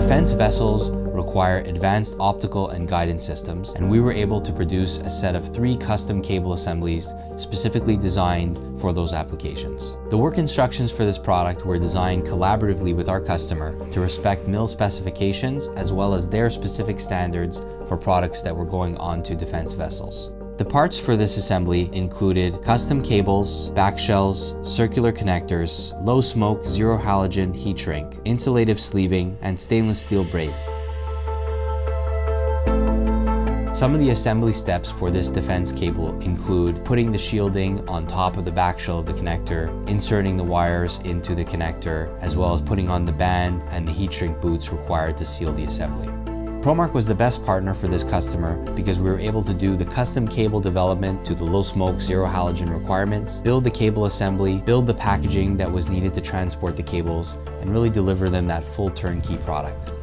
Defense vessels require advanced optical and guidance systems, and we were able to produce a set of 3 custom cable assemblies specifically designed for those applications. The work instructions for this product were designed collaboratively with our customer to respect mill specifications as well as their specific standards for products that were going onto defense vessels. The parts for this assembly included custom cables, back shells, circular connectors, low smoke, zero halogen heat shrink, insulative sleeving, and stainless steel braid. Some of the assembly steps for this defense cable include putting the shielding on top of the back shell of the connector, inserting the wires into the connector, as well as putting on the band and the heat shrink boots required to seal the assembly. Promark was the best partner for this customer because we were able to do the custom cable development to the low smoke, zero halogen requirements, build the cable assembly, build the packaging that was needed to transport the cables, and really deliver them that full turnkey product.